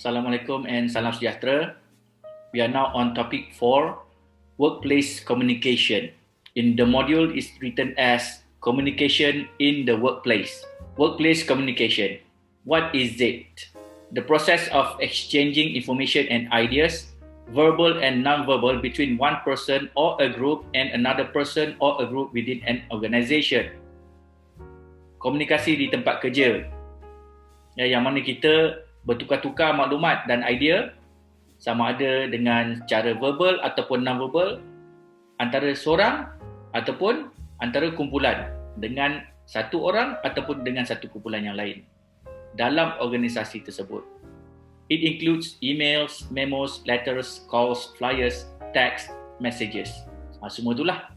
Assalamualaikum and salam sejahtera. We are now on topic 4, workplace communication. In the module is written as communication in the workplace. Workplace communication. What is it? The process of exchanging information and ideas, verbal and non-verbal, between one person or a group and another person or a group within an organisation. Komunikasi di tempat kerja, yang mana kita bertukar-tukar maklumat dan idea, sama ada dengan cara verbal ataupun non-verbal, antara seorang ataupun antara kumpulan, dengan satu orang ataupun dengan satu kumpulan yang lain dalam organisasi tersebut. It includes emails, memos, letters, calls, flyers, text, messages. Semua itulah.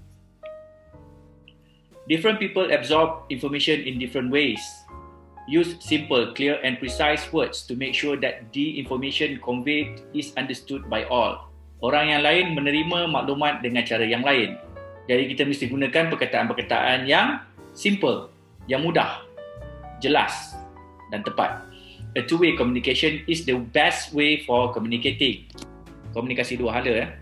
Different people absorb information in different ways. Use simple, clear and precise words to make sure that the information conveyed is understood by all. Orang yang lain menerima maklumat dengan cara yang lain. Jadi kita mesti gunakan perkataan-perkataan yang simple, yang mudah, jelas dan tepat. A two-way communication is the best way for communicating. Komunikasi dua hala.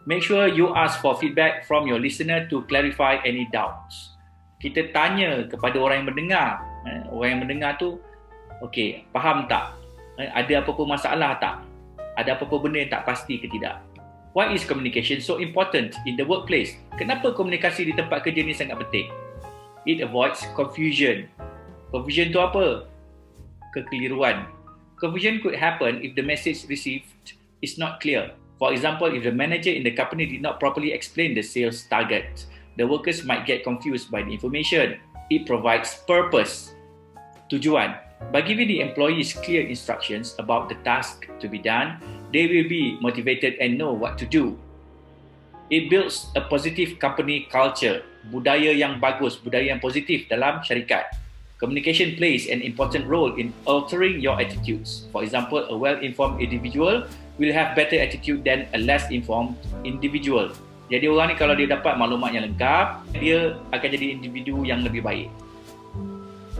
Make sure you ask for feedback from your listener to clarify any doubts. Kita tanya kepada orang yang mendengar. Orang yang mendengar tu, okey, faham tak? Ada apa-apa masalah tak? Ada apa-apa benda yang tak pasti ke tidak? Why is communication so important in the workplace? Kenapa komunikasi di tempat kerja ni sangat penting? It avoids confusion. Confusion tu apa? Kekeliruan. Confusion could happen if the message received is not clear. For example, if the manager in the company did not properly explain the sales target, the workers might get confused by the information. It provides purpose, tujuan. By giving the employees clear instructions about the task to be done, they will be motivated and know what to do. It builds a positive company culture, budaya yang bagus, budaya yang positif dalam syarikat. Communication plays an important role in altering your attitudes. For example, a well-informed individual will have better attitude than a less informed individual. Jadi orang ni kalau dia dapat maklumat yang lengkap, dia akan jadi individu yang lebih baik.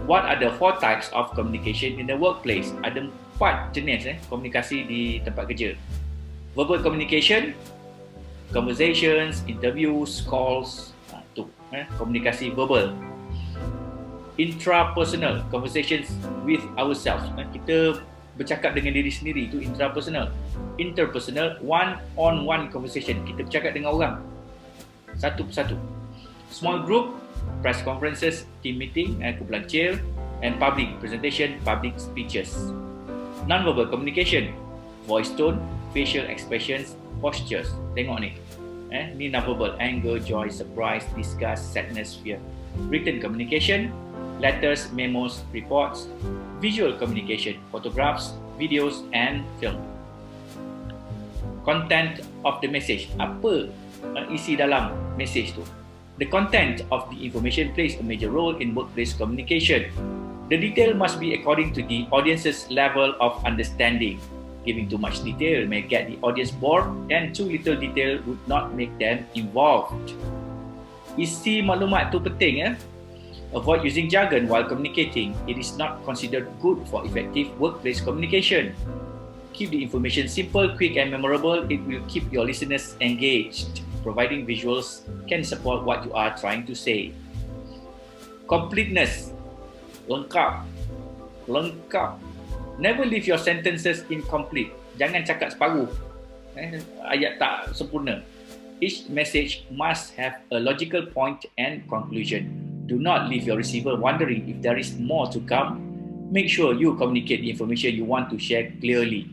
What are the 4 types of communication in the workplace? Ada 4 jenis komunikasi di tempat kerja. Verbal communication, conversations, interviews, calls, komunikasi verbal. Intrapersonal, conversations with ourselves. Kita bercakap dengan diri sendiri, itu intrapersonal. Interpersonal, one-on-one conversation. Kita bercakap dengan orang satu persatu. Small group, press conferences, team meeting, kumpulan kecil, and public presentation, public speeches. Non-verbal communication, voice tone, facial expressions, postures. Tengok ni. Ni non-verbal, anger, joy, surprise, disgust, sadness, fear. Written communication, letters, memos, reports. Visual communication, photographs, videos and film. Content of the message. Apa isi dalam message tu? The content of the information plays a major role in workplace communication. The detail must be according to the audience's level of understanding. Giving too much detail may get the audience bored, and too little detail would not make them involved. Isi maklumat tu penting. Avoid using jargon while communicating. It is not considered good for effective workplace communication. Keep the information simple, quick and memorable. It will keep your listeners engaged. Providing visuals can support what you are trying to say. Completeness. Lengkap. Never leave your sentences incomplete. Jangan cakap separuh. Ayat tak sempurna. Each message must have a logical point and conclusion. Do not leave your receiver wondering if there is more to come. Make sure you communicate the information you want to share clearly.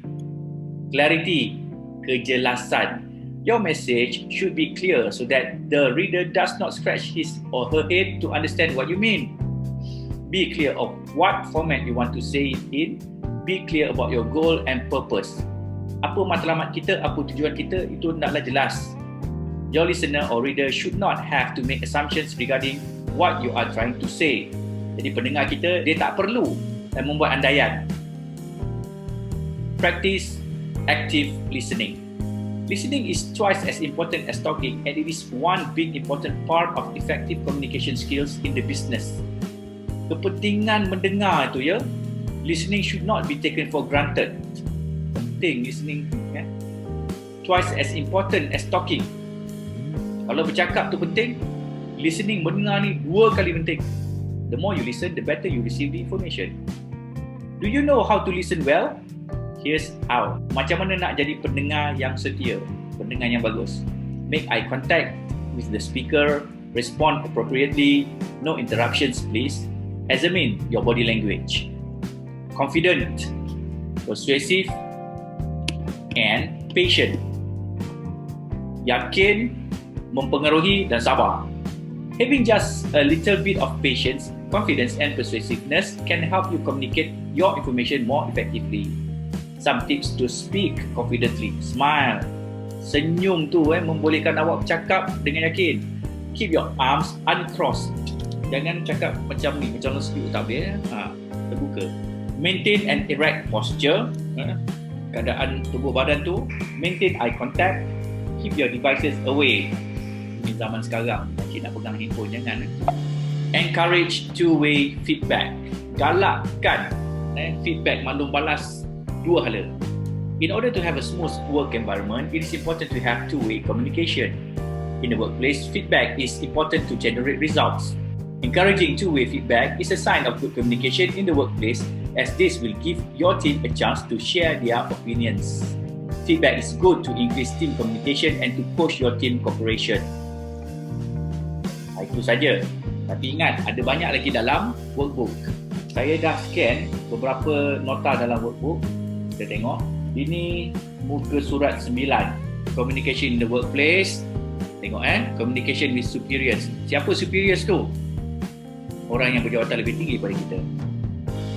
Clarity, kejelasan. Your message should be clear so that the reader does not scratch his or her head to understand what you mean. Be clear of what format you want to say it in. Be clear about your goal and purpose. Apa matlamat kita, apa tujuan kita, itu hendaklah jelas. Your listener or reader should not have to make assumptions regarding what you are trying to say. Jadi pendengar kita, dia tak perlu membuat andaian. Practice active listening. Listening is twice as important as talking, and it is one big important part of effective communication skills in the business. Kepentingan mendengar tu, listening should not be taken for granted. penting listening, kan? Twice as important as talking. Kalau bercakap tu penting, listening, mendengar ni 2 kali penting. The more you listen, the better you receive the information. Do you know how to listen well? Here's how. Macam mana nak jadi pendengar yang setia, pendengar yang bagus? Make eye contact with the speaker, respond appropriately, no interruptions please. Examine your body language. Confident, persuasive, and patient. Yakin, mempengaruhi dan sabar. Having just a little bit of patience, confidence and persuasiveness can help you communicate your information more effectively. Some tips to speak confidently. Smile. Senyum tu membolehkan awak bercakap dengan yakin. Keep your arms uncrossed. Jangan cakap macam ni, macam speak tak boleh. Terbuka. Maintain an erect posture. Keadaan tubuh badan tu. Maintain eye contact. Keep your devices away. Ini zaman sekarang, cik nak pegang handphone, jangan. Encourage two-way feedback. Galakkan feedback, maklum balas 2 hala. In order to have a smooth work environment, it is important to have two-way communication. In the workplace, feedback is important to generate results. Encouraging two-way feedback is a sign of good communication in the workplace, as this will give your team a chance to share their opinions. Feedback is good to increase team communication and to push your team cooperation. Itu saja. Tapi ingat, ada banyak lagi dalam workbook. Saya dah scan beberapa nota dalam workbook. Kita tengok. Ini muka surat 9. Communication in the workplace. Tengok communication with superiors. Siapa superiors tu? Orang yang berjawatan lebih tinggi daripada kita.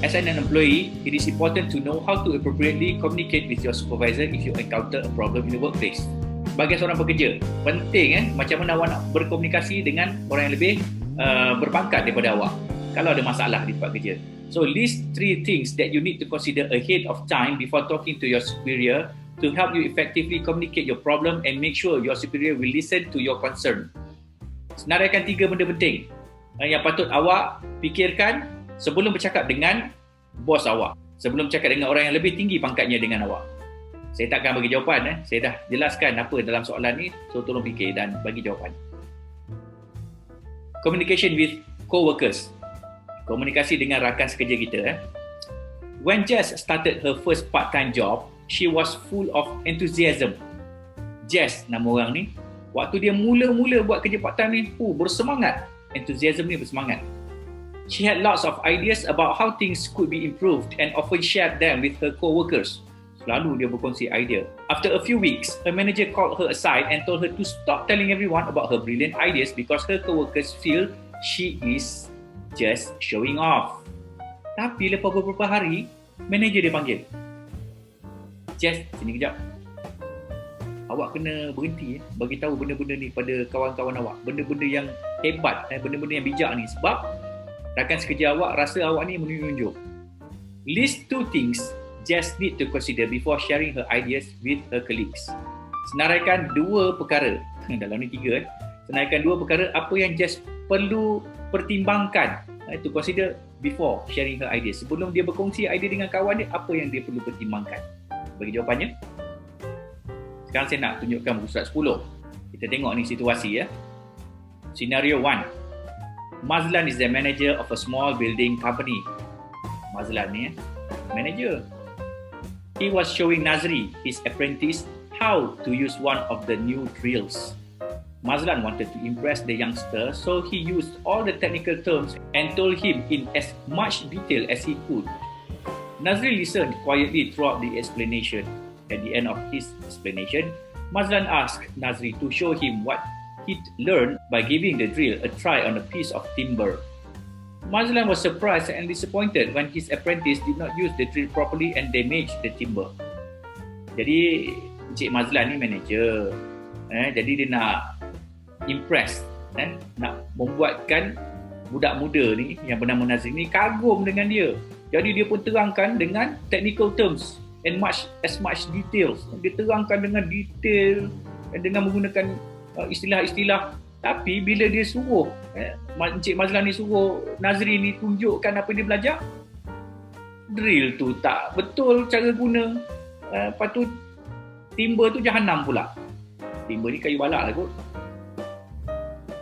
As an employee, it is important to know how to appropriately communicate with your supervisor if you encounter a problem in the workplace. Sebagai seorang pekerja, penting macam mana awak nak berkomunikasi dengan orang yang lebih berpangkat daripada awak kalau ada masalah di tempat kerja. So list 3 things that you need to consider ahead of time before talking to your superior to help you effectively communicate your problem and make sure your superior will listen to your concern. Senaraikan 3 benda penting yang patut awak fikirkan sebelum bercakap dengan bos awak, sebelum bercakap dengan orang yang lebih tinggi pangkatnya dengan awak. Saya takkan bagi jawapan. Saya dah jelaskan apa dalam soalan ni, so tolong fikir dan bagi jawapan. Communication with co-workers. Komunikasi dengan rakan sekerja kita. When Jess started her first part-time job, she was full of enthusiasm. Jess, nama orang ni, waktu dia mula-mula buat kerja part-time ni, bersemangat. Enthusiasm ni bersemangat. She had lots of ideas about how things could be improved and often shared them with her co-workers. Selalu dia berkongsi idea. After a few weeks, her manager called her aside and told her to stop telling everyone about her brilliant ideas because her co-workers feel she is just showing off. Tapi lepas beberapa hari, manager dia panggil. Jess, sini kejap. Awak kena berhenti bagi tahu benda-benda ni pada kawan-kawan awak. Benda-benda yang hebat, benda-benda yang bijak ni. Sebab rakan sekerja awak rasa awak ni menunjuk. List 2 things Jess need to consider before sharing her ideas with her colleagues. Senaraikan 2 perkara. Dalam ni 3. Senaraikan 2 perkara apa yang Jess perlu pertimbangkan to consider before sharing her ideas. Sebelum dia berkongsi idea dengan kawan dia, apa yang dia perlu pertimbangkan. Bagi jawapannya. Sekarang saya nak tunjukkan muka surat 10. Kita tengok ni situasi Scenario 1. Mazlan is the manager of a small building company. Mazlan ni manager. He was showing Nazri, his apprentice, how to use one of the new drills. Mazlan wanted to impress the youngster, so he used all the technical terms and told him in as much detail as he could. Nazri listened quietly throughout the explanation. At the end of his explanation, Mazlan asked Nazri to show him what he'd learned by giving the drill a try on a piece of timber. Mazlan was surprised and disappointed when his apprentice did not use the drill properly and damaged the timber. Jadi, Encik Mazlan ni manager. Jadi dia nak impress, nak membuatkan budak muda ni yang bernama Nazri ni kagum dengan dia. Jadi dia pun terangkan dengan technical terms and as much details. Dia terangkan dengan detail dengan menggunakan istilah-istilah. Tapi bila dia suruh Encik Mazlan ni suruh Nazri ni tunjukkan apa dia belajar, drill tu tak betul cara guna. Lepas tu timba tu jahanam pula. Timba ni kayu balak lah kot.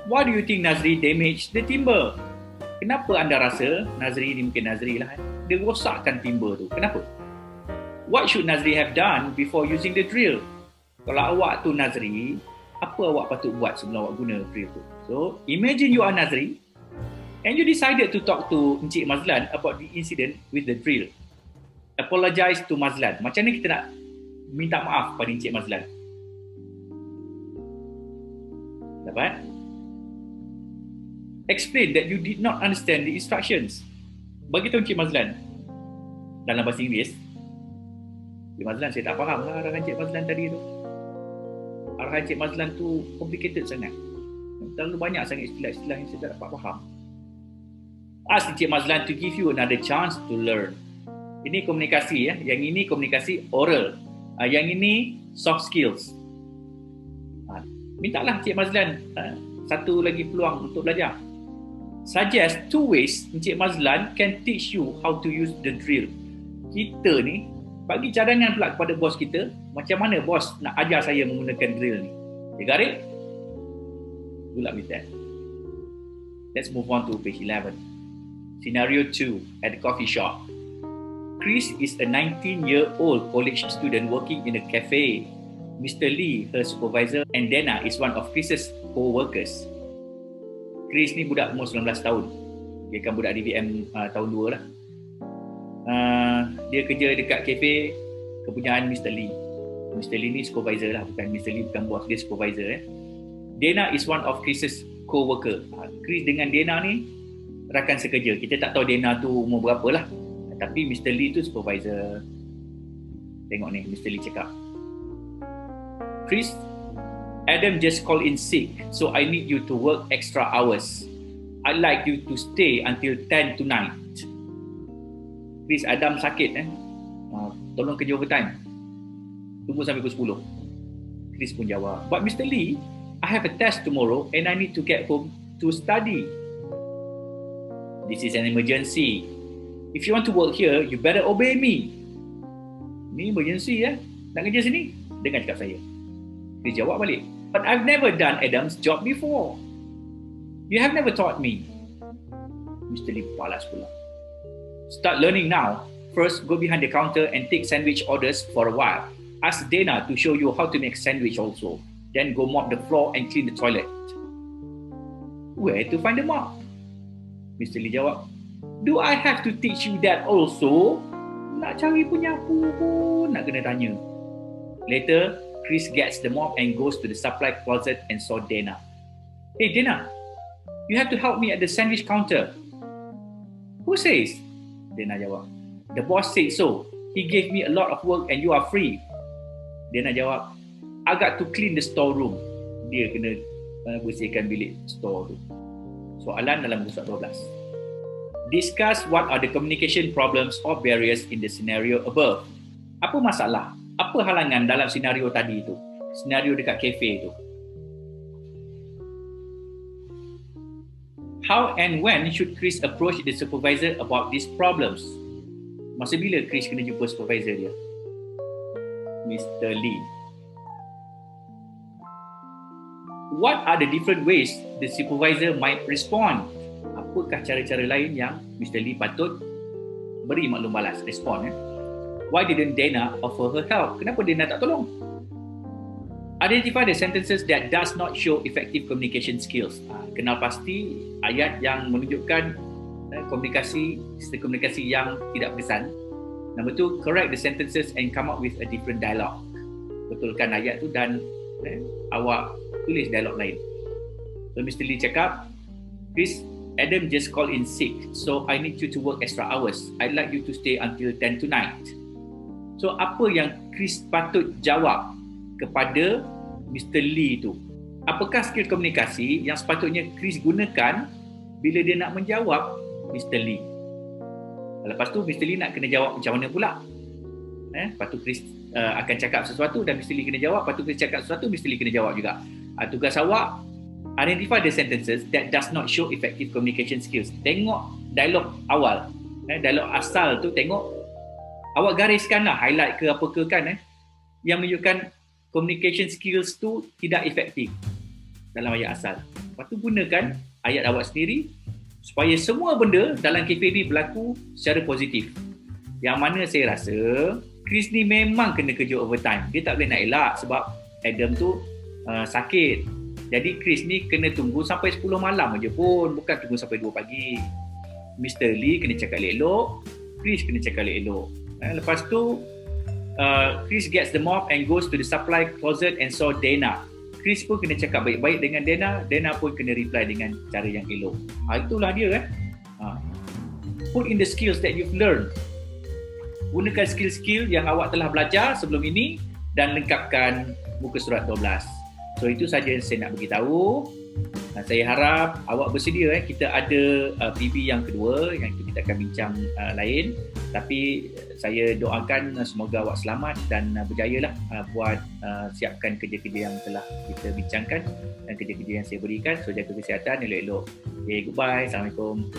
Why do you think Nazri damaged the timber? Kenapa anda rasa Nazri ni, mungkin Nazri lah, dia rosakkan timba tu? Kenapa? What should Nazri have done before using the drill? Kalau awak tu Nazri, apa awak patut buat sebelum awak guna drill tu? So, imagine you are Nazri and you decided to talk to Encik Mazlan about the incident with the drill. Apologize to Mazlan. Macam mana kita nak minta maaf pada Encik Mazlan? Dapat? Explain that you did not understand the instructions. Bagi tahu Encik Mazlan dalam bahasa Inggeris, Encik Mazlan, saya tak faham lah arahan Encik Mazlan tadi tu. Arahan Encik Mazlan tu complicated sangat. Terlalu banyak sangat istilah-istilah yang saya tak dapat faham. Ask Encik Mazlan to give you another chance to learn. Ini komunikasi ya. Yang ini komunikasi oral. Yang ini soft skills. Mintalah Encik Mazlan satu lagi peluang untuk belajar. Suggest 2 ways Encik Mazlan can teach you how to use the drill. Kita ni bagi cadangan pula kepada bos kita, macam mana bos nak ajar saya menggunakan drill ni. You got it? Good luck with that. Let's move on to page 11. Scenario 2 at the coffee shop. Chris is a 19-year-old college student working in a cafe. Mr. Lee, her supervisor, and Dana is one of Chris's co-workers. Chris ni budak umur 19 tahun. Dia kan budak DVM tahun 2 lah. Dia kerja dekat kafe kepunyaan Mr. Lee. Mr. Lee ni supervisor lah, bukan Mr. Lee bukan bos, dia supervisor. Dana is one of Chris's co-worker. Chris dengan Dana ni rakan sekerja. Kita tak tahu Dana tu umur berapa lah. Tapi Mr. Lee tu supervisor. Tengok ni, Mr. Lee cakap, Chris, Adam just called in sick, so I need you to work extra hours. I'd like you to stay until 10 tonight. Chris, Adam sakit tolong kerja overtime. Tunggu sampai pukul 10. Chris pun jawab, but Mr. Lee, I have a test tomorrow and I need to get home to study. This is an emergency. If you want to work here, you better obey me. Ni emergency nak kerja sini. Dengar cakap saya. Dia jawab balik, but I've never done Adam's job before. You have never taught me. Mr. Lee balas pula. Start learning now. First, go behind the counter and take sandwich orders for a while. Ask Dana to show you how to make sandwich also. Then go mop the floor and clean the toilet. Where to find the mop? Mr. Lee jawab, do I have to teach you that also? Nak cari penyapu pun nak kena tanya. Later, Chris gets the mop and goes to the supply closet and saw Dana. Hey Dana, you have to help me at the sandwich counter. Who says? Dana jawab, the boss said so. He gave me a lot of work and you are free. Dana jawab, I got to clean the storeroom. Dia kena bersihkan bilik store tu. Soalan dalam muka surat 12. Discuss what are the communication problems or barriers in the scenario above. Apa masalah? Apa halangan dalam senario tadi tu? Senario dekat kafe tu. How and when should Chris approach the supervisor about these problems? Masa bila Chris kena jumpa supervisor dia? Mr. Lee. What are the different ways the supervisor might respond? Apakah cara-cara lain yang Mr. Lee patut beri maklum balas, respon? Why didn't Dana offer her help? Kenapa Dana tak tolong? Identify the sentences that does not show effective communication skills. Kenal pasti ayat yang menunjukkan sistem komunikasi yang tidak berkesan. Nombor 2, correct the sentences and come up with a different dialogue. Betulkan ayat tu dan awak tulis dialog lain. So Mr. Lee cakap, Chris, Adam just called in sick, so I need you to work extra hours. I'd like you to stay until 10 tonight. So apa yang Chris patut jawab kepada Mr. Lee tu? Apakah skill komunikasi yang sepatutnya Chris gunakan bila dia nak menjawab Mr. Lee? Lepas tu Mr. Lee nak kena jawab macam mana pula? Lepas tu Chris akan cakap sesuatu dan Mr. Lee kena jawab. Lepas tu Chris cakap sesuatu, Mr. Lee kena jawab juga. Tugas awak, identify the sentences that does not show effective communication skills. Tengok dialog awal, dialog asal tu, tengok awak gariskanlah, highlight ke apa ke kan, yang menunjukkan communication skills tu tidak efektif dalam ayat asal. Lepas tu gunakan ayat awak sendiri supaya semua benda dalam kafe ni berlaku secara positif. Yang mana saya rasa Chris ni memang kena kerja overtime. Dia tak boleh nak elak sebab Adam tu sakit. Jadi Chris ni kena tunggu sampai 10 malam aja pun, bukan tunggu sampai 2 pagi. Mr. Lee kena cakap elok, Chris kena cakap elok. Lepas tu Chris gets the mop and goes to the supply closet and saw Dana. Chris pun kena cakap baik-baik dengan Dana, Dana pun kena reply dengan cara yang elok. Itulah dia kan. Put in the skills that you've learned. Gunakan skill-skill yang awak telah belajar sebelum ini dan lengkapkan muka surat 12. So itu saja yang saya nak beritahu. Saya harap awak bersedia. Kita ada PB yang kedua yang kita akan bincang lain. Tapi saya doakan semoga awak selamat dan berjaya lah buat siapkan kerja-kerja yang telah kita bincangkan dan kerja-kerja yang saya berikan. So jaga kesihatan, elok-elok. Okay, goodbye. Assalamualaikum.